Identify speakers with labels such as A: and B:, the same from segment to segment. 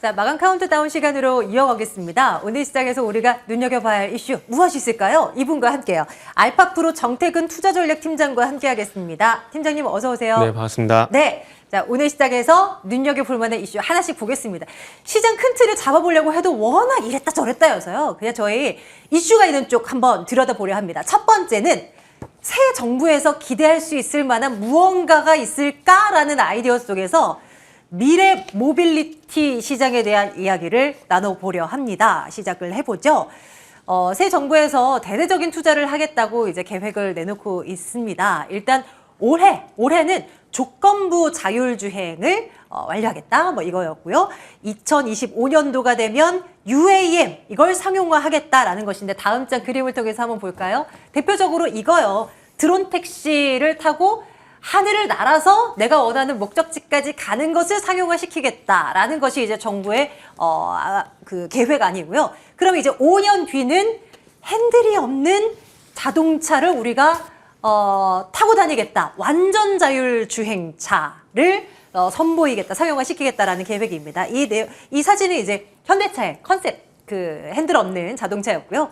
A: 자, 마감 카운트다운 시간으로 이어가겠습니다. 오늘 시장에서 우리가 눈여겨봐야 할 이슈 무엇이 있을까요? 이분과 함께요. 알파프로 정태근 투자전략팀장과 함께하겠습니다. 팀장님 어서 오세요.
B: 네, 반갑습니다.
A: 네. 자, 오늘 시장에서 눈여겨볼 만한 이슈 하나씩 보겠습니다. 시장 큰 틀을 잡아보려고 해도 워낙 이랬다 저랬다여서요. 그냥 저희 이슈가 있는 쪽 한번 들여다보려 합니다. 첫 번째는 새 정부에서 기대할 수 있을 만한 무언가가 있을까라는 아이디어 속에서 미래 모빌리티 시장에 대한 이야기를 나눠보려 합니다. 시작을 해보죠. 새 정부에서 대대적인 투자를 하겠다고 이제 계획을 내놓고 있습니다. 일단 올해는 조건부 자율주행을 완료하겠다 뭐 이거였고요. 2025년도가 되면 UAM 이걸 상용화하겠다라는 것인데 다음 장 그림을 통해서 한번 볼까요? 대표적으로 이거요. 드론 택시를 타고 하늘을 날아서 내가 원하는 목적지까지 가는 것을 상용화시키겠다라는 것이 이제 정부의 그 계획 아니고요. 그럼 이제 5년 뒤는 핸들이 없는 자동차를 우리가 타고 다니겠다. 완전 자율 주행차를 선보이겠다, 상용화시키겠다라는 계획입니다. 이 사진은 이제 현대차의 컨셉, 그 핸들 없는 자동차였고요.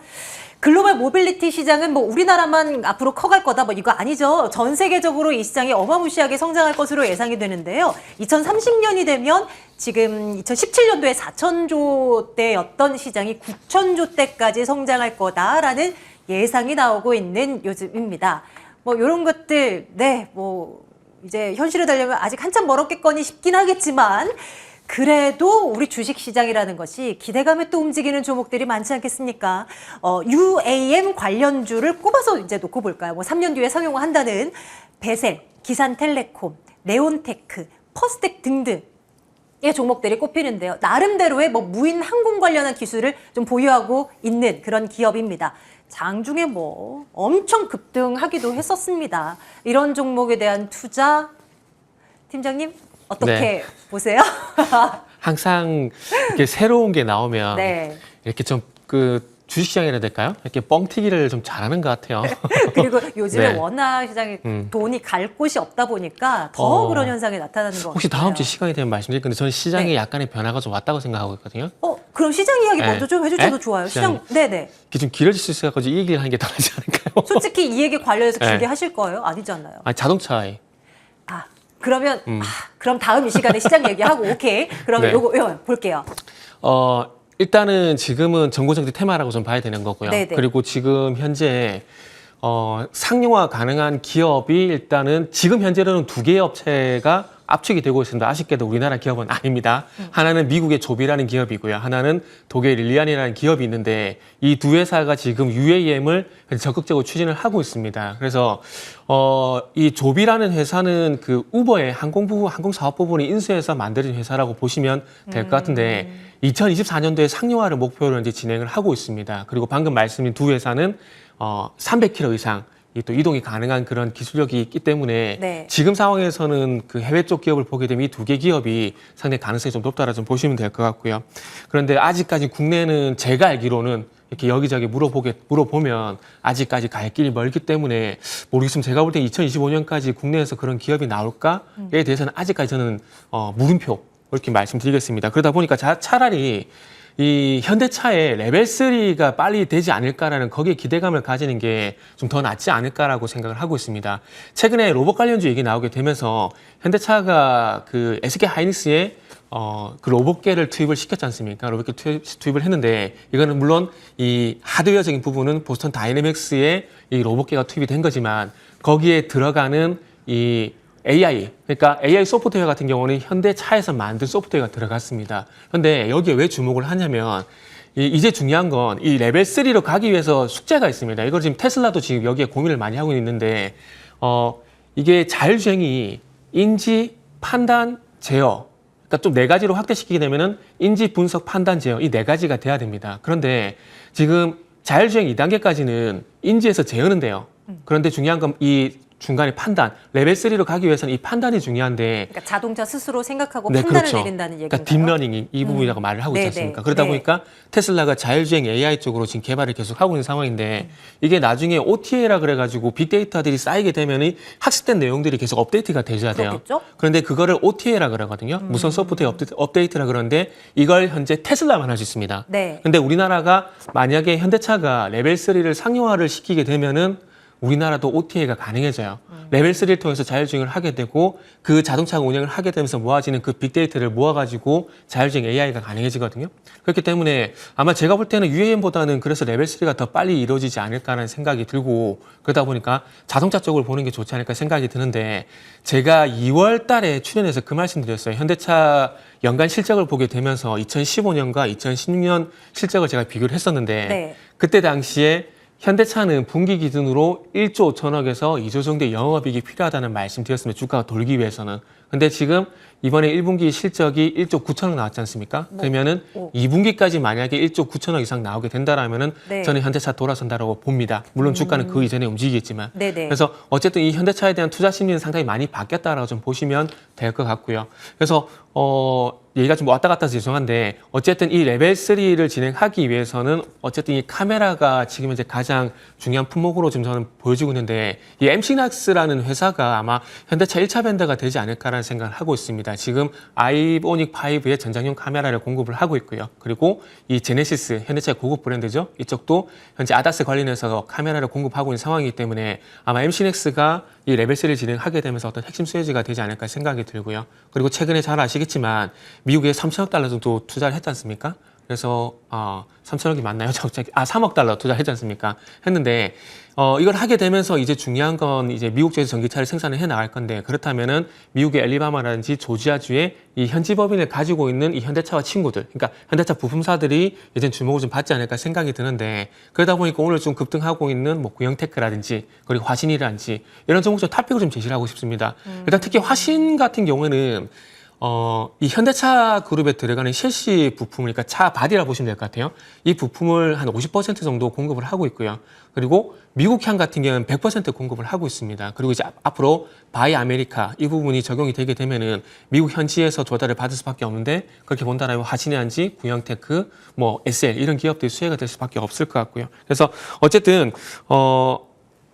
A: 글로벌 모빌리티 시장은 뭐 우리나라만 앞으로 커갈 거다 뭐 이거 아니죠. 전 세계적으로 이 시장이 어마무시하게 성장할 것으로 예상이 되는데요. 2030년이 되면 지금 2017년도에 4천조 대였던 시장이 9천조 대까지 성장할 거다라는 예상이 나오고 있는 요즘입니다. 뭐 이런 것들 뭐 이제 현실을 달려면 아직 한참 멀었겠거니 싶긴 하겠지만 그래도 우리 주식시장이라는 것이 기대감에 또 움직이는 종목들이 많지 않겠습니까? UAM 관련주를 꼽아서 이제 놓고 볼까요? 뭐 3년 뒤에 상용화한다는 베셀, 기산텔레콤, 네온테크, 퍼스텍 등등 의 종목들이 꼽히는데요. 나름대로의 뭐 무인 항공 관련한 기술을 좀 보유하고 있는 그런 기업입니다. 장중에 뭐 엄청 급등하기도 했었습니다. 이런 종목에 대한 투자, 팀장님 어떻게 보세요?
B: 항상 이렇게 새로운 게 나오면
A: 네.
B: 이렇게 좀 그 주식시장이라 해야 될까요? 이렇게 뻥튀기를 좀 잘하는 것 같아요.
A: 그리고 요즘에
B: 네.
A: 워낙 시장에 돈이 갈 곳이 없다 보니까 더 그런 현상이 나타나는 것 같아요.
B: 혹시 다음 주 시간이 되면 말씀드릴 건데 저는 시장에
A: 네.
B: 약간의 변화가 좀 왔다고 생각하고 있거든요.
A: 그럼 시장 이야기
B: 네.
A: 먼저 좀 해주셔도
B: 네?
A: 좋아요.
B: 시장.
A: 네네.
B: 이게 좀 길어질 수 있어서 이 얘기를 하는 게 더 낫지 않을까요?
A: 솔직히 이 얘기 관련해서 길게
B: 네.
A: 하실 거예요? 아니지 않나요?
B: 아니, 자동차에.
A: 그러면 그럼 다음 이 시간에 시장 얘기하고 오케이. 그러면
B: 네.
A: 요거 볼게요.
B: 일단은 지금은 정보정책 테마라고 좀 봐야 되는 거고요.
A: 네네.
B: 그리고 지금 현재 상용화 가능한 기업이 일단은 지금 현재로는 2개의 업체가 압축이 되고 있습니다. 아쉽게도 우리나라 기업은 아닙니다. 하나는 미국의 조비라는 기업이고요. 하나는 독일 릴리안이라는 기업이 있는데 이 두 회사가 지금 UAM을 적극적으로 추진을 하고 있습니다. 그래서 이 조비라는 회사는 그 우버의 항공 사업 부분을 인수해서 만든 회사라고 보시면 될 것 같은데 2024년도에 상용화를 목표로 이제 진행을 하고 있습니다. 그리고 방금 말씀드린 두 회사는 300km 이상 또 이동이 가능한 그런 기술력이 있기 때문에
A: 네.
B: 지금 상황에서는 그 해외 쪽 기업을 보게 되면 이 2개 기업이 상당히 가능성이 좀 높다라 좀 보시면 될 것 같고요. 그런데 아직까지 국내는 제가 알기로는 이렇게 여기저기 물어보면 아직까지 갈 길이 멀기 때문에 모르겠으면 제가 볼 때 2025년까지 국내에서 그런 기업이 나올까에 대해서는 아직까지 저는 물음표 이렇게 말씀드리겠습니다. 그러다 보니까 차라리 이 현대차의 레벨 3가 빨리 되지 않을까라는 거기에 기대감을 가지는 게 좀 더 낫지 않을까라고 생각을 하고 있습니다. 최근에 로봇 관련주 얘기 나오게 되면서 현대차가 그 SK 하이닉스에 그 로봇계를 투입을 시켰지 않습니까? 로봇계 투입을 했는데 이거는 물론 이 하드웨어적인 부분은 보스턴 다이내믹스의 이 로봇계가 투입이 된 거지만 거기에 들어가는 이 AI, 그러니까 AI 소프트웨어 같은 경우는 현대차에서 만든 소프트웨어가 들어갔습니다. 그런데 여기에 왜 주목을 하냐면 이제 중요한 건 이 레벨 3로 가기 위해서 숙제가 있습니다. 이걸 지금 테슬라도 지금 여기에 고민을 많이 하고 있는데 이게 자율주행이 인지, 판단, 제어 그러니까 좀 4가지로 확대시키게 되면은 인지, 분석, 판단, 제어 이 4가지가 돼야 됩니다. 그런데 지금 자율주행 2단계까지는 인지에서 제어는 돼요. 그런데 중요한 건 이 중간에 판단, 레벨 3로 가기 위해서는 이 판단이 중요한데
A: 그러니까 자동차 스스로 생각하고
B: 네,
A: 판단을
B: 그렇죠.
A: 내린다는 얘기인가요?
B: 그러니까 딥러닝 이 부분이라고 말을 하고 있지
A: 네네.
B: 않습니까? 그러다
A: 네.
B: 보니까 테슬라가 자율주행 AI 쪽으로 지금 개발을 계속 하고 있는 상황인데 이게 나중에 OTA라 그래가지고 빅데이터들이 쌓이게 되면 학습된 내용들이 계속 업데이트가 되셔야 돼요.
A: 그렇겠죠?
B: 그런데 그거를 OTA라 그러거든요. 무선 소프트웨어 업데이트라 그러는데 이걸 현재 테슬라만 할 수 있습니다.
A: 네.
B: 근데 우리나라가 만약에 현대차가 레벨 3를 상용화를 시키게 되면은 우리나라도 OTA가 가능해져요. 레벨 3를 통해서 자율주행을 하게 되고 그 자동차 운영을 하게 되면서 모아지는 그 빅데이터를 모아가지고 자율주행 AI가 가능해지거든요. 그렇기 때문에 아마 제가 볼 때는 UAM보다는 그래서 레벨 3가 더 빨리 이루어지지 않을까라는 생각이 들고 그러다 보니까 자동차 쪽을 보는 게 좋지 않을까 생각이 드는데 제가 2월 달에 출연해서 그 말씀 드렸어요. 현대차 연간 실적을 보게 되면서 2015년과 2016년 실적을 제가 비교를 했었는데
A: 네.
B: 그때 당시에 현대차는 분기 기준으로 1조 5천억에서 2조 정도의 영업이익이 필요하다는 말씀 드렸습니다. 주가가 돌기 위해서는. 근데 지금 이번에 1분기 실적이 1조 9천억 나왔지 않습니까? 그러면은 2분기까지 만약에 1조 9천억 이상 나오게 된다라면은
A: 네.
B: 저는 현대차 돌아선다라고 봅니다. 물론 주가는 그 이전에 움직이겠지만.
A: 네네.
B: 그래서 어쨌든 이 현대차에 대한 투자 심리는 상당히 많이 바뀌었다라고 좀 보시면 될 것 같고요. 그래서 얘기가 좀 왔다 갔다 해서 죄송한데 어쨌든 이 레벨 3를 진행하기 위해서는 어쨌든 이 카메라가 지금 이제 가장 중요한 품목으로 지금 저는 보여지고 있는데 이 MCNX라는 회사가 아마 현대차 1차 벤더가 되지 않을까라는 생각을 하고 있습니다. 지금 아이오닉 5의 전장용 카메라를 공급을 하고 있고요. 그리고 이 제네시스 현대차의 고급 브랜드죠. 이쪽도 현재 아다스 관련해서 카메라를 공급하고 있는 상황이기 때문에 아마 MCNX가 이 레벨 3를 진행하게 되면서 어떤 핵심 수혜지가 되지 않을까 생각이 들고요. 그리고 최근에 잘 아시겠지만 미국에 3천억 달러 정도 투자를 했지 않습니까? 그래서 3천억이 맞나요? 3억 달러 투자했지 않습니까? 했는데 이걸 하게 되면서 이제 중요한 건 이제 미국 쪽에서 전기차를 생산을 해 나갈 건데 그렇다면은 미국의 엘리바마라든지 조지아주에 이 현지 법인을 가지고 있는 이 현대차와 친구들, 그러니까 현대차 부품사들이 이제 주목을 좀 받지 않을까 생각이 드는데 그러다 보니까 오늘 좀 급등하고 있는 뭐 구형테크라든지 그리고 화신이라든지 이런 종목 좀 탑픽을 좀 제시를 하고 싶습니다. 일단 특히 화신 같은 경우에는 이 현대차 그룹에 들어가는 셰시 부품, 그러니까 차 바디라 보시면 될 것 같아요. 이 부품을 한 50% 정도 공급을 하고 있고요. 그리고 미국향 같은 경우는 100% 공급을 하고 있습니다. 그리고 이제 앞으로 바이 아메리카 이 부분이 적용이 되게 되면은 미국 현지에서 조달을 받을 수밖에 없는데 그렇게 본다라면 화신이란지 구형테크, 뭐 SL 이런 기업들이 수혜가 될 수밖에 없을 것 같고요. 그래서 어쨌든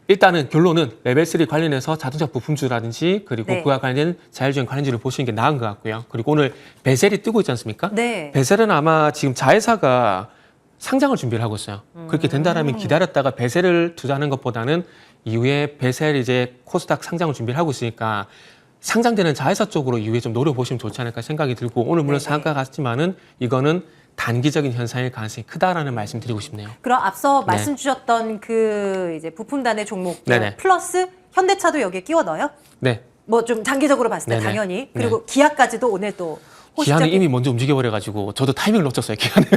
B: 일단은 결론은 레벨 3 관련해서 자동차 부품주라든지 그리고
A: 네.
B: 그와 관련된 자율주행 관련주를 보시는 게 나은 것 같고요. 그리고 오늘 베셀이 뜨고 있지 않습니까?
A: 네.
B: 베셀은 아마 지금 자회사가 상장을 준비를 하고 있어요. 그렇게 된다라면 기다렸다가 베셀을 투자하는 것보다는 이후에 베셀 이제 코스닥 상장을 준비를 하고 있으니까 상장되는 자회사 쪽으로 이후에 좀 노려보시면 좋지 않을까 생각이 들고 오늘 물론
A: 네네.
B: 상한가 갔지만은 이거는 단기적인 현상일 가능성이 크다라는 말씀 드리고 싶네요.
A: 그럼 앞서
B: 네.
A: 말씀 주셨던 그 이제 부품단의 종목
B: 네네.
A: 플러스 현대차도 여기에 끼워 넣어요?
B: 네.
A: 뭐 좀 장기적으로 봤을 때
B: 네네.
A: 당연히 그리고 기아까지도 오늘 또
B: 기아는
A: 호시적인-
B: 이미 먼저 움직여버려가지고 저도 타이밍을 놓쳤어요, 기아는.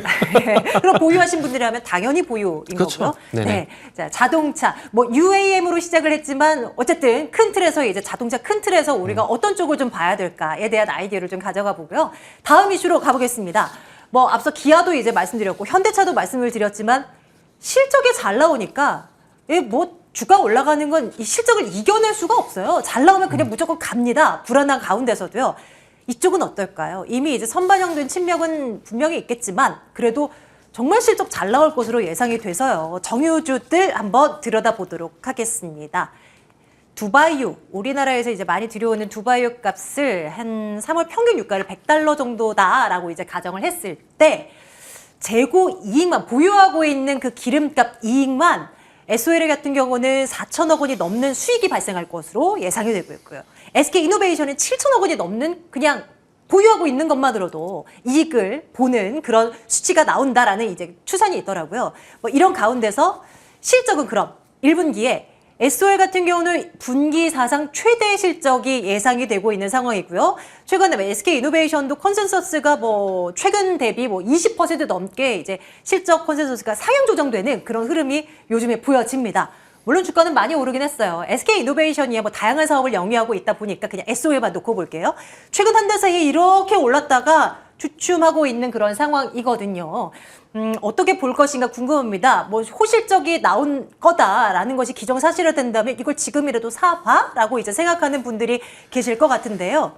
A: 네. 그럼 보유하신 분들이라면 당연히 보유인
B: 그렇죠.
A: 거고요.
B: 네네.
A: 네. 자, 자동차 뭐 UAM으로 시작을 했지만 어쨌든 큰 틀에서 이제 자동차 큰 틀에서 우리가 어떤 쪽을 좀 봐야 될까에 대한 아이디어를 좀 가져가 보고요. 다음 이슈로 가보겠습니다. 뭐 앞서 기아도 이제 말씀드렸고 현대차도 말씀을 드렸지만 실적이 잘 나오니까 뭐 주가 올라가는 건 이 실적을 이겨낼 수가 없어요. 잘 나오면 그냥 무조건 갑니다. 불안한 가운데서도요. 이쪽은 어떨까요? 이미 이제 선반영된 침략은 분명히 있겠지만 그래도 정말 실적 잘 나올 것으로 예상이 돼서요. 정유주들 한번 들여다보도록 하겠습니다. 두바이유, 우리나라에서 이제 많이 들여오는 두바이유 값을 한 3월 평균 유가를 $100 정도다라고 이제 가정을 했을 때 재고 이익만 보유하고 있는 그 기름값 이익만 SOL 같은 경우는 4천억 원이 넘는 수익이 발생할 것으로 예상이 되고 있고요. SK이노베이션은 7천억 원이 넘는 그냥 보유하고 있는 것만으로도 이익을 보는 그런 수치가 나온다라는 이제 추산이 있더라고요. 뭐 이런 가운데서 실적은 그럼 1분기에 SOL 같은 경우는 분기 사상 최대 실적이 예상이 되고 있는 상황이고요. 최근에 SK이노베이션도 컨센서스가 뭐 최근 대비 뭐 20% 넘게 이제 실적 컨센서스가 상향 조정되는 그런 흐름이 요즘에 보여집니다. 물론 주가는 많이 오르긴 했어요. SK이노베이션이 뭐 다양한 사업을 영위하고 있다 보니까 그냥 SOL만 놓고 볼게요. 최근 한 달 사이에 이렇게 올랐다가 주춤하고 있는 그런 상황이거든요. 어떻게 볼 것인가 궁금합니다. 뭐 호실적이 나온 거다라는 것이 기정사실이 된다면 이걸 지금이라도 사봐라고 이제 생각하는 분들이 계실 것 같은데요.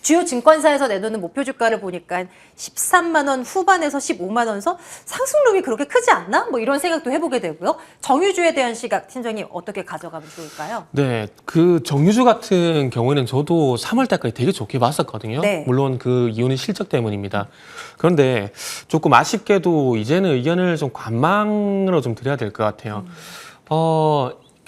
A: 주요 증권사에서 내놓는 목표 주가를 보니까 13만 원 후반에서 15만 원서 상승률이 그렇게 크지 않나? 뭐 이런 생각도 해보게 되고요. 정유주에 대한 시각 팀장님 어떻게 가져가면 좋을까요?
B: 네, 그 정유주 같은 경우에는 저도 3월 달까지 되게 좋게 봤었거든요.
A: 네.
B: 물론 그 이유는 실적 때문입니다. 그런데 조금 아쉽게도 이제는 의견을 좀 관망으로 좀 드려야 될 것 같아요.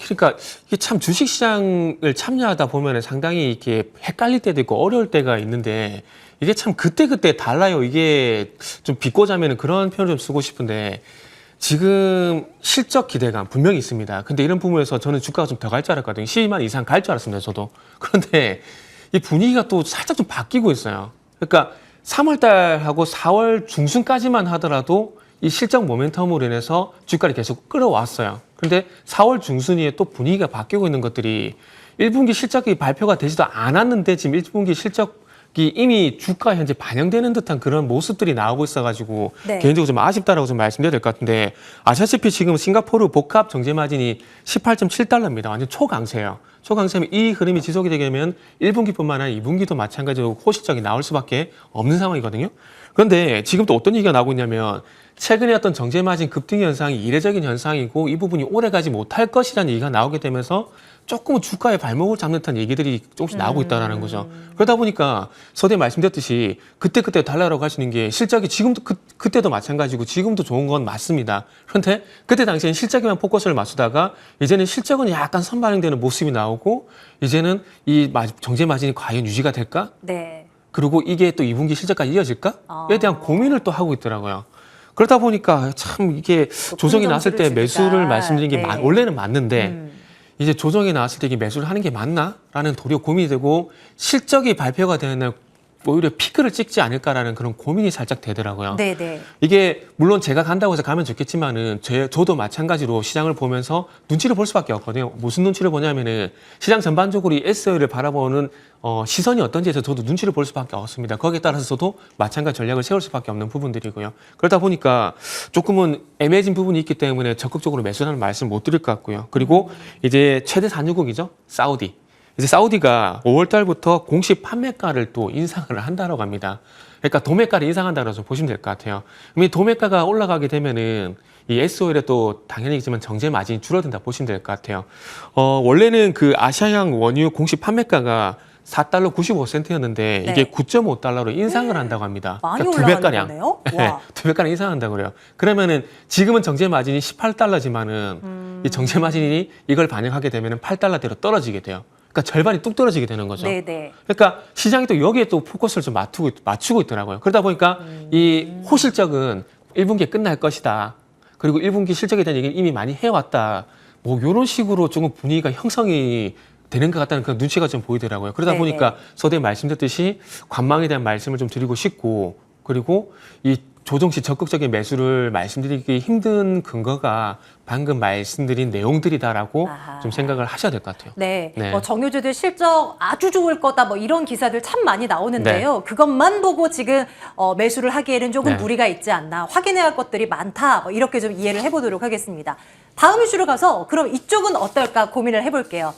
B: 그러니까 이게 참 주식시장을 참여하다 보면 상당히 이렇게 헷갈릴 때도 있고 어려울 때가 있는데 이게 참 그때그때 달라요. 이게 좀 비꼬자면 그런 표현을 좀 쓰고 싶은데 지금 실적 기대감 분명히 있습니다. 근데 이런 부분에서 저는 주가가 좀 더 갈 줄 알았거든요. 12만 이상 갈 줄 알았습니다. 저도. 그런데 이 분위기가 또 살짝 좀 바뀌고 있어요. 그러니까 3월 달하고 4월 중순까지만 하더라도 이 실적 모멘텀으로 인해서 주가를 계속 끌어왔어요. 그런데 4월 중순에 또 분위기가 바뀌고 있는 것들이 1분기 실적이 발표가 되지도 않았는데 지금 1분기 실적이 이미 주가에 현재 반영되는 듯한 그런 모습들이 나오고 있어가지고
A: 네.
B: 개인적으로 좀 아쉽다라고 좀 말씀드려야 될 것 같은데 아시다시피 지금 싱가포르 복합 정제 마진이 18.7달러입니다. 완전 초강세예요. 초강세면 이 흐름이 지속이 되게 되면 1분기뿐만 아니라 2분기도 마찬가지로 호실적이 나올 수밖에 없는 상황이거든요. 그런데 지금 또 어떤 얘기가 나오고 있냐면 최근에 어떤 정제 마진 급등 현상이 이례적인 현상이고 이 부분이 오래가지 못할 것이라는 얘기가 나오게 되면서 조금 주가의 발목을 잡는 듯한 얘기들이 조금씩 나오고 있다는 거죠. 그러다 보니까 서두에 말씀드렸듯이 그때그때 달라라고 하시는 게 실적이 지금도 그때도 마찬가지고 지금도 좋은 건 맞습니다. 그런데 그때 당시엔 실적에만 포커스를 맞추다가 이제는 실적은 약간 선반영되는 모습이 나오고 이제는 이 정제 마진이 과연 유지가 될까?
A: 네.
B: 그리고 이게 또 2분기 실적까지 이어질까?에 대한 고민을 또 하고 있더라고요. 그러다 보니까 참 이게 조정이 났을 때 매수를 말씀드린 게
A: 네.
B: 원래는 맞는데 이제 조정이 나왔을 때 이게 매수를 하는 게 맞나?라는 도리어 고민이 되고 실적이 발표가 되는 날 오히려 피크를 찍지 않을까라는 그런 고민이 살짝 되더라고요.
A: 네네.
B: 이게 물론 제가 간다고 해서 가면 좋겠지만은 저도 마찬가지로 시장을 보면서 눈치를 볼 수밖에 없거든요. 무슨 눈치를 보냐면은 시장 전반적으로 이 SOE를 바라보는 시선이 어떤지에서 저도 눈치를 볼 수밖에 없습니다. 거기에 따라서 저도 마찬가지 전략을 세울 수밖에 없는 부분들이고요. 그러다 보니까 조금은 애매해진 부분이 있기 때문에 적극적으로 매수라는 말씀을 못 드릴 것 같고요. 그리고 이제 최대 산유국이죠. 사우디. 이제 사우디가 5월 달부터 공식 판매가를 또 인상을 한다고 합니다. 그러니까 도매가를 인상한다고 좀 보시면 될 것 같아요. 그럼 이 도매가가 올라가게 되면은 이 SOL에 또 당연히지만 정제 마진이 줄어든다 보시면 될 것 같아요. 원래는 그 아시아향 원유 공식 판매가가 4달러 95센트였는데
A: 네.
B: 이게 9.5달러로 인상을 한다가량 합니다.
A: 많이
B: 그러니까
A: 올라가는 거네요. 와.
B: 2배가량 인상한다고 그래요. 그러면은 지금은 정제 마진이 18달러지만은 이 정제 마진이 이걸 반영하게 되면은 8달러대로 떨어지게 돼요. 그러니까 절반이 뚝 떨어지게 되는 거죠.
A: 네네.
B: 그러니까 시장이 또 여기에 또 포커스를 좀 맞추고 있더라고요. 그러다 보니까 이 호실적은 1분기에 끝날 것이다. 그리고 1분기 실적에 대한 얘기는 이미 많이 해왔다. 뭐 이런 식으로 조금 분위기가 형성이 되는 것 같다는 그런 눈치가 좀 보이더라고요. 그러다
A: 네네.
B: 보니까 서두에 말씀드렸듯이 관망에 대한 말씀을 좀 드리고 싶고 그리고 이 조정 시 적극적인 매수를 말씀드리기 힘든 근거가 방금 말씀드린 내용들이다라고
A: 아하.
B: 좀 생각을 하셔야 될 것 같아요.
A: 네.
B: 네.
A: 정유주들 실적 아주 좋을 거다 뭐 이런 기사들 참 많이 나오는데요. 그것만 보고 지금 매수를 하기에는 조금
B: 네.
A: 무리가 있지 않나. 확인해야 할 것들이 많다. 뭐 이렇게 좀 이해를 해보도록 하겠습니다. 다음 이슈로 가서 그럼 이쪽은 어떨까 고민을 해볼게요.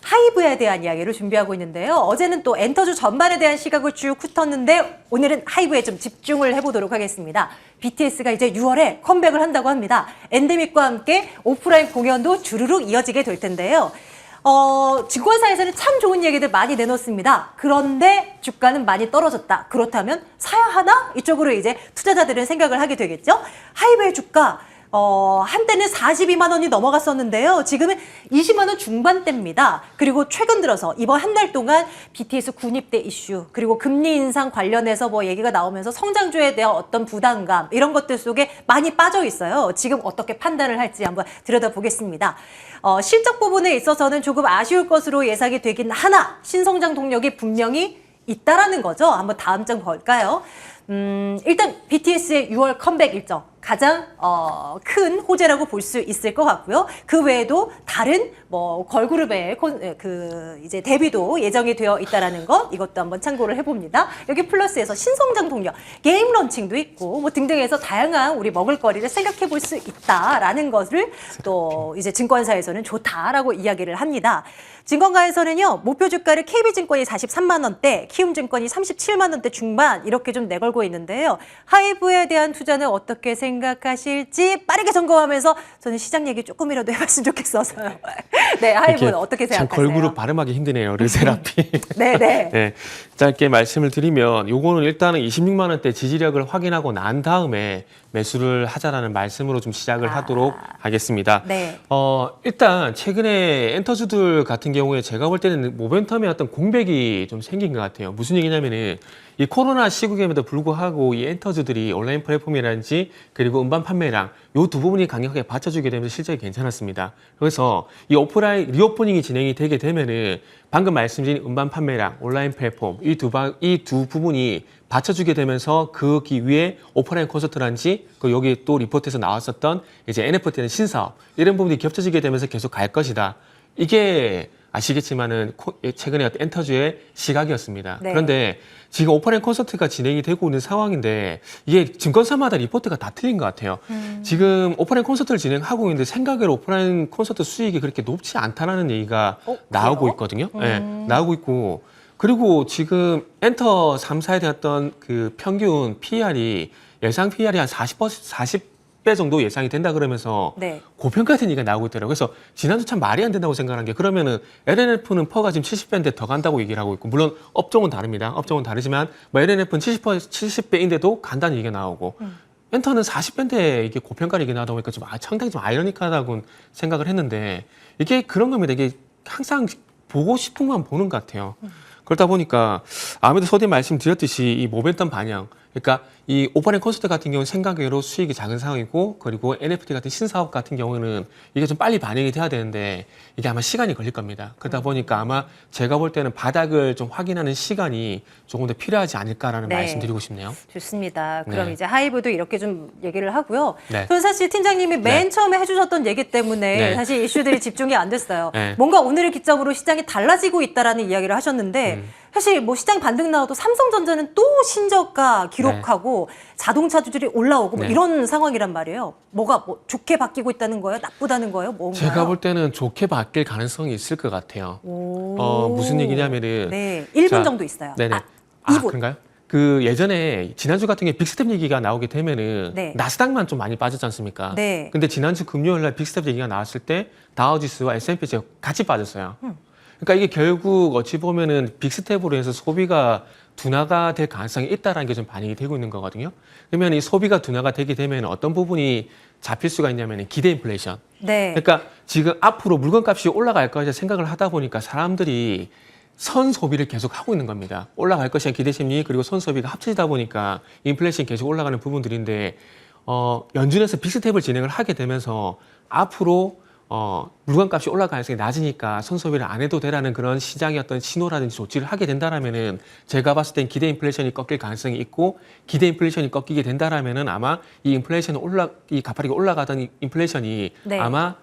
A: 하이브에 대한 이야기를 준비하고 있는데요. 어제는 또 엔터주 전반에 대한 시각을 쭉 훑었는데 오늘은 하이브에 좀 집중을 해보도록 하겠습니다. BTS가 이제 6월에 컴백을 한다고 합니다. 엔데믹과 함께 오프라인 공연도 주르륵 이어지게 될 텐데요. 증권사에서는 참 좋은 얘기들 많이 내놓습니다. 그런데 주가는 많이 떨어졌다. 그렇다면 사야 하나? 이쪽으로 이제 투자자들은 생각을 하게 되겠죠. 하이브의 주가 한때는 42만 원이 넘어갔었는데요. 지금은 20만 원 중반대입니다. 그리고 최근 들어서 이번 한 달 동안 BTS 군입대 이슈 그리고 금리 인상 관련해서 뭐 얘기가 나오면서 성장주에 대한 어떤 부담감 이런 것들 속에 많이 빠져 있어요. 지금 어떻게 판단을 할지 한번 들여다보겠습니다. 실적 부분에 있어서는 조금 아쉬울 것으로 예상이 되긴 하나 신성장 동력이 분명히 있다라는 거죠. 한번 다음 장 볼까요? 일단 BTS의 6월 컴백 일정 가장 큰 호재라고 볼 수 있을 것 같고요. 그 외에도 다른 뭐 걸그룹의 이제 데뷔도 예정이 되어 있다라는 것, 이것도 한번 참고를 해봅니다. 여기 플러스에서 신성장 동력, 게임 런칭도 있고 뭐 등등해서 다양한 우리 먹을거리를 생각해 볼 수 있다라는 것을 또 이제 증권사에서는 좋다라고 이야기를 합니다. 증권가에서는요, 목표 주가를 KB증권이 43만 원대, 키움증권이 37만 원대 중반 이렇게 좀 내걸고 있는데요. 하이브에 대한 투자는 어떻게 생각하실지 빠르게 점검하면서 저는 시장 얘기 조금이라도 해봤으면 좋겠어서요. 네, 하이브는 어떻게
B: 참
A: 생각하세요?
B: 걸그룹 발음하기 힘드네요. 르세라핌.
A: 네네.
B: 네, 짧게 말씀을 드리면 요거는 일단은 26만 원대 지지력을 확인하고 난 다음에 매수를 하자라는 말씀으로 좀 시작을 하도록 하겠습니다.
A: 네.
B: 일단 최근에 엔터주들 같은 경우에 제가 볼 때는 모멘텀의 어떤 공백이 좀 생긴 것 같아요. 무슨 얘기냐면은 이 코로나 시국임에도 불구하고 이 엔터주들이 온라인 플랫폼이라든지 그리고 음반 판매량 요 두 부분이 강력하게 받쳐주게 되면서 실적이 괜찮았습니다. 그래서 이 오프라인 리오프닝이 진행이 되게 되면은 방금 말씀드린 음반 판매량, 온라인 플랫폼 이 두 부분이 받쳐주게 되면서 그 위에 오프라인 콘서트라든지 그 여기 또 리포트에서 나왔었던 이제 NFT는 신사업 이런 부분이 겹쳐지게 되면서 계속 갈 것이다. 이게 아시겠지만은 최근에 엔터주의 시각이었습니다.
A: 네.
B: 그런데 지금 오프라인 콘서트가 진행이 되고 있는 상황인데 이게 증권사마다 리포트가 다 틀린 것 같아요. 지금 오프라인 콘서트를 진행하고 있는데 생각외로 오프라인 콘서트 수익이 그렇게 높지 않다라는 얘기가 나오고
A: 그래요?
B: 있거든요. 네, 나오고 있고 그리고 지금 엔터 3사에 대한 그 평균 PER이 예상 PER이 한 40배 정도 예상이 된다 그러면서
A: 네.
B: 고평가된 얘기가 나오고 있더라고요. 그래서 지난주 참 말이 안 된다고 생각한 게 그러면은 LNF는 퍼가 지금 70배인데 더 간다고 얘기를 하고 있고 물론 업종은 다릅니다. 업종은 다르지만 뭐 LNF는 70배인데도 간다는 얘기가 나오고 엔터는 40배인데 이게 고평가 얘기 나오다 보니까 좀 상당히 좀 아이러니하다고 생각을 했는데 이게 그런 겁니다. 이게 항상 보고 싶은 것만 보는 것 같아요. 그러다 보니까 아무래도 서두에 말씀드렸듯이 이 모멘텀 반영, 그러니까 이 오프라인 콘서트 같은 경우는 생각외로 수익이 작은 상황이고 그리고 NFT 같은 신사업 같은 경우는 이게 좀 빨리 반영이 돼야 되는데 이게 아마 시간이 걸릴 겁니다. 그러다 보니까 아마 제가 볼 때는 바닥을 좀 확인하는 시간이 조금 더 필요하지 않을까라는
A: 네.
B: 말씀드리고 싶네요.
A: 좋습니다. 그럼
B: 네.
A: 이제 하이브도 이렇게 좀 얘기를 하고요.
B: 네.
A: 저는 사실 팀장님이 맨
B: 네.
A: 처음에 해주셨던 얘기 때문에
B: 네.
A: 사실 이슈들이 집중이 안 됐어요.
B: 네.
A: 뭔가 오늘을 기점으로 시장이 달라지고 있다라는 이야기를 하셨는데 사실 뭐 시장 반등 나와도 삼성전자는 또 신저가 기록하고 자동차주들이 올라오고 뭐
B: 네.
A: 이런 상황이란 말이에요. 뭐가 뭐 좋게 바뀌고 있다는 거예요? 나쁘다는 거예요? 뭔가요?
B: 제가 볼 때는 좋게 바뀔 가능성이 있을 것 같아요. 무슨 얘기냐면은
A: 네, 1분
B: 자,
A: 정도 있어요.
B: 네네.
A: 2분.
B: 그런가요? 그 예전에 지난주 같은 경우에 빅스텝 얘기가 나오게 되면은
A: 네.
B: 나스닥만 좀 많이 빠졌지 않습니까?
A: 네.
B: 근데 지난주 금요일 날 빅스텝 얘기가 나왔을 때 다우지수와 S&P 지수 같이 빠졌어요. 그러니까 이게 결국 어찌 보면은 빅스텝으로 해서 소비가 둔화가 될 가능성이 있다라는 게 좀 반영이 되고 있는 거거든요. 그러면 이 소비가 둔화가 되게 되면 어떤 부분이 잡힐 수가 있냐면 기대 인플레이션.
A: 네.
B: 그러니까 지금 앞으로 물건값이 올라갈 거야 생각을 하다 보니까 사람들이 선 소비를 계속 하고 있는 겁니다. 올라갈 것이야 기대 심리 그리고 선 소비가 합쳐지다 보니까 인플레이션이 계속 올라가는 부분들인데 연준에서 빅스텝을 진행을 하게 되면서 앞으로 물건값이 올라갈 가능성이 낮으니까 선소비를 안 해도 되라는 그런 시장의 어떤 신호라든지 조치를 하게 된다라면은 제가 봤을 땐 기대 인플레이션이 꺾일 가능성이 있고 기대 인플레이션이 꺾이게 된다라면은 아마 이 인플레이션이 이 가파르게 올라가던 인플레이션이
A: 네.
B: 아마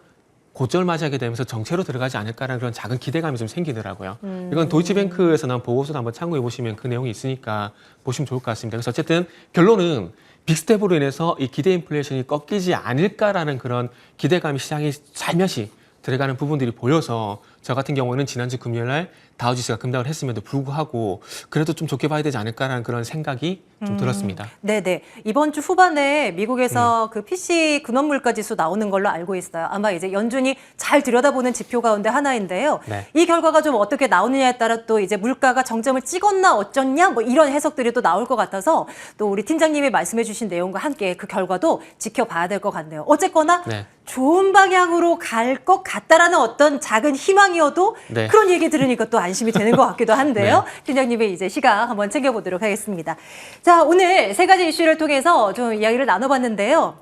B: 고점을 맞이하게 되면서 정체로 들어가지 않을까라는 그런 작은 기대감이 좀 생기더라고요. 이건 도이치뱅크에서 나온 보고서도 한번 참고해 보시면 그 내용이 있으니까 보시면 좋을 것 같습니다. 그래서 어쨌든 결론은 빅스텝으로 인해서 이 기대 인플레이션이 꺾이지 않을까라는 그런 기대감이 시장에 살며시 들어가는 부분들이 보여서 저 같은 경우는 지난주 금요일 날 다우지수가 급락을 했음에도 불구하고 그래도 좀 좋게 봐야 되지 않을까라는 그런 생각이 좀 들었습니다.
A: 네네. 이번 주 후반에 미국에서 그 PC 근원물가 지수 나오는 걸로 알고 있어요. 아마 이제 연준이 잘 들여다보는 지표 가운데 하나인데요.
B: 네.
A: 이 결과가 좀 어떻게 나오느냐에 따라 또 이제 물가가 정점을 찍었나 어쩌냐 뭐 이런 해석들이 또 나올 것 같아서 또 우리 팀장님이 말씀해 주신 내용과 함께 그 결과도 지켜봐야 될 것 같네요. 어쨌거나
B: 네.
A: 좋은 방향으로 갈 것 같다라는 어떤 작은 희망이어도
B: 네.
A: 그런 얘기 들으니까 또 안심이 되는 것 같기도 한데요. 팀장님의 이제 시각 한번 챙겨보도록 하겠습니다. 자, 오늘 세 가지 이슈를 통해서 좀 이야기를 나눠봤는데요.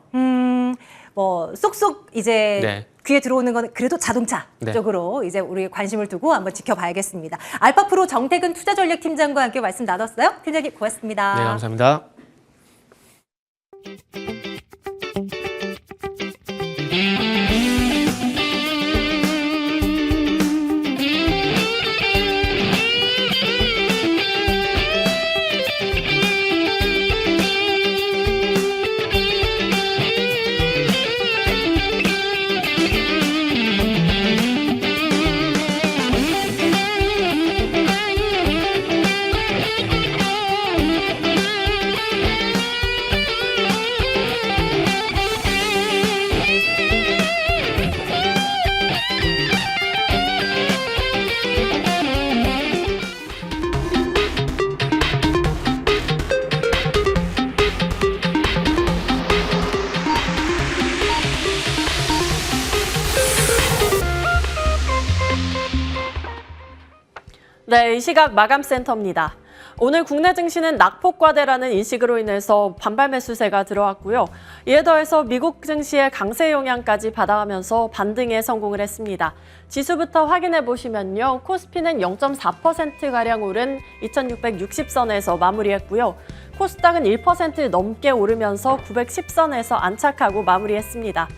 A: 뭐 쏙쏙 이제
B: 네.
A: 귀에 들어오는 건 그래도 자동차
B: 네.
A: 쪽으로 이제 우리 관심을 두고 한번 지켜봐야겠습니다. 알파프로 정태근 투자전략팀장과 함께 말씀 나눴어요. 팀장님 고맙습니다.
B: 네, 감사합니다.
C: 네, 이 시각 마감센터입니다. 오늘 국내 증시는 낙폭과대라는 인식으로 인해서 반발 매수세가 들어왔고요. 이에 더해서 미국 증시의 강세 영향까지 받아가면서 반등에 성공을 했습니다. 지수부터 확인해 보시면요. 코스피는 0.4%가량 오른 2660선에서 마무리했고요. 코스닥은 1% 넘게 오르면서 910선에서 안착하고 마무리했습니다.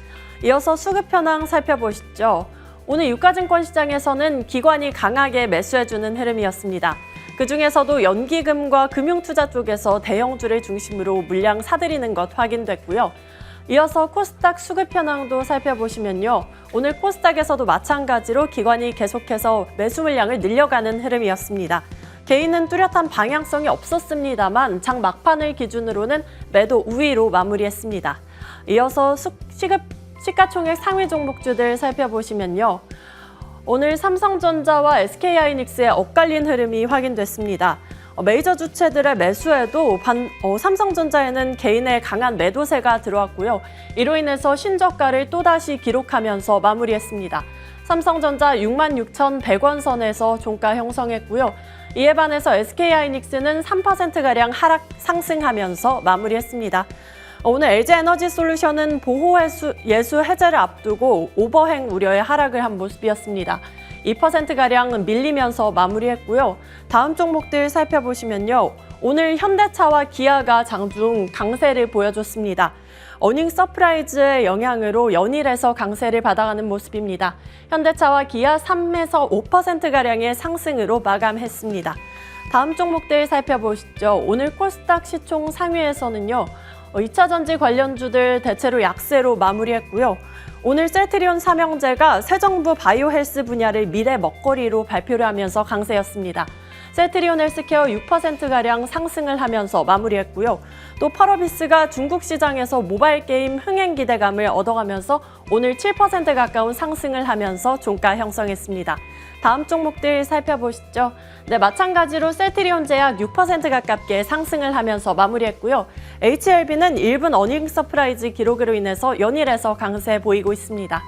C: 이어서 수급 현황 살펴보시죠. 오늘 유가증권 시장에서는 기관이 강하게 매수해주는 흐름이었습니다. 그중에서도 연기금과 금융투자 쪽에서 대형주를 중심으로 물량 사들이는 것 확인됐고요. 이어서 코스닥 수급 현황도 살펴보시면요. 오늘 코스닥에서도 마찬가지로 기관이 계속해서 매수 물량을 늘려가는 흐름이었습니다. 개인은 뚜렷한 방향성이 없었습니다만 장 막판을 기준으로는 매도 우위로 마무리했습니다. 이어서 시가총액 상위 종목주들 살펴보시면요. 오늘 삼성전자와 SK하이닉스의 엇갈린 흐름이 확인됐습니다. 메이저 주체들의 매수에도 삼성전자에는 개인의 강한 매도세가 들어왔고요. 이로 인해서 신저가를 또다시 기록하면서 마무리했습니다. 삼성전자 66,100원 선에서 종가 형성했고요. 이에 반해서 SK하이닉스는 3%가량 상승하면서 마무리했습니다. 오늘 LG에너지솔루션은 보호예수 해제를 앞두고 오버행 우려의 하락을 한 모습이었습니다. 2%가량 밀리면서 마무리했고요. 다음 종목들 살펴보시면요. 오늘 현대차와 기아가 장중 강세를 보여줬습니다. 어닝 서프라이즈의 영향으로 연일해서 강세를 받아가는 모습입니다. 현대차와 기아 3에서 5%가량의 상승으로 마감했습니다. 다음 종목들 살펴보시죠. 오늘 코스닥 시총 상위에서는요. 2차 전지 관련주들 대체로 약세로 마무리했고요. 오늘 셀트리온 삼형제가 새 정부 바이오 헬스 분야를 미래 먹거리로 발표를 하면서 강세였습니다. 셀트리온 헬스케어 6%가량 상승을 하면서 마무리했고요. 또 펄어비스가 중국 시장에서 모바일 게임 흥행 기대감을 얻어가면서 오늘 7% 가까운 상승을 하면서 종가 형성했습니다. 다음 종목들 살펴보시죠. 네, 마찬가지로 셀트리온 제약 6% 가깝게 상승을 하면서 마무리했고요. HLB는 1분 어닝 서프라이즈 기록으로 인해서 연일해서 강세 보이고 있습니다.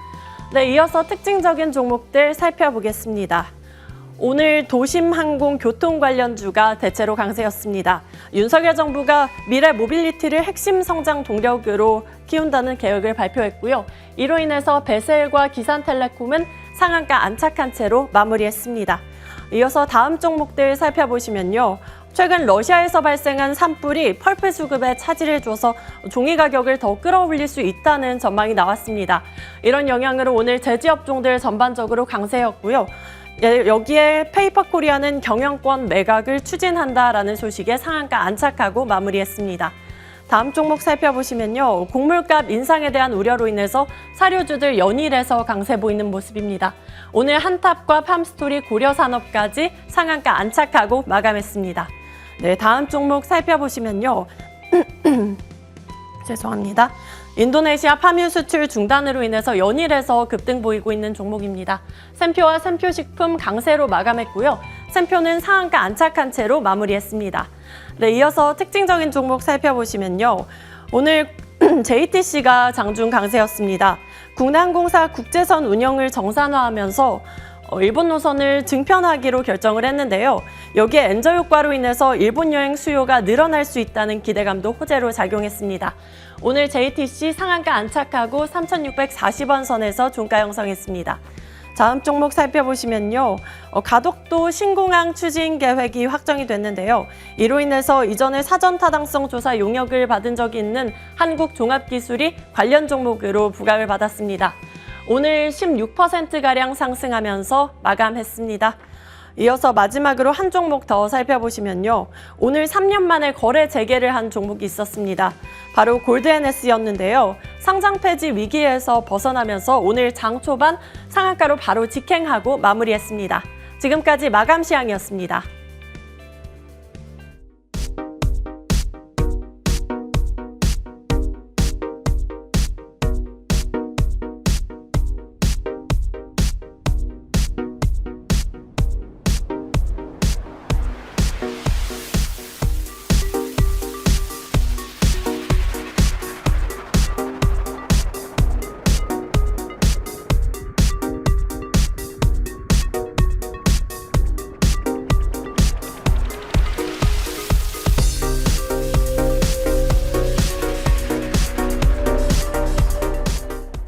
C: 네, 이어서 특징적인 종목들 살펴보겠습니다. 오늘 도심항공 교통 관련주가 대체로 강세였습니다. 윤석열 정부가 미래 모빌리티를 핵심 성장 동력으로 키운다는 계획을 발표했고요. 이로 인해서 베셀과 기산텔레콤은 상한가 안착한 채로 마무리했습니다. 이어서 다음 종목들 살펴보시면요. 최근 러시아에서 발생한 산불이 펄프 수급에 차질을 줘서 종이 가격을 더 끌어올릴 수 있다는 전망이 나왔습니다. 이런 영향으로 오늘 제지업종들 전반적으로 강세였고요. 여기에 페이퍼코리아는 경영권 매각을 추진한다라는 소식에 상한가 안착하고 마무리했습니다. 다음 종목 살펴보시면요. 곡물값 인상에 대한 우려로 인해서 사료주들 연일해서 강세 보이는 모습입니다. 오늘 한탑과 팜스토리 고려산업까지 상한가 안착하고 마감했습니다. 네, 다음 종목 살펴보시면요. 죄송합니다. 인도네시아 파뮤 수출 중단으로 인해서 연일해서 급등 보이고 있는 종목입니다. 샘표와 샘표식품 강세로 마감했고요. 샘표는 상한가 안착한 채로 마무리했습니다. 네, 이어서 특징적인 종목 살펴보시면요. 오늘 JTC가 장중 강세였습니다. 국내항공사 국제선 운영을 정상화하면서 일본 노선을 증편하기로 결정을 했는데요. 여기에 엔저 효과로 인해서 일본 여행 수요가 늘어날 수 있다는 기대감도 호재로 작용했습니다. 오늘 JTC 상한가 안착하고 3,640원 선에서 종가 형성했습니다. 다음 종목 살펴보시면요. 가덕도 신공항 추진 계획이 확정이 됐는데요. 이로 인해서 이전에 사전 타당성 조사 용역을 받은 적이 있는 한국종합기술이 관련 종목으로 부각을 받았습니다. 오늘 16%가량 상승하면서 마감했습니다. 이어서 마지막으로 한 종목 더 살펴보시면요. 오늘 3년 만에 거래 재개를 한 종목이 있었습니다. 바로 골드NS였는데요. 상장 폐지 위기에서 벗어나면서 오늘 장 초반 상한가로 바로 직행하고 마무리했습니다. 지금까지 마감 시황이었습니다.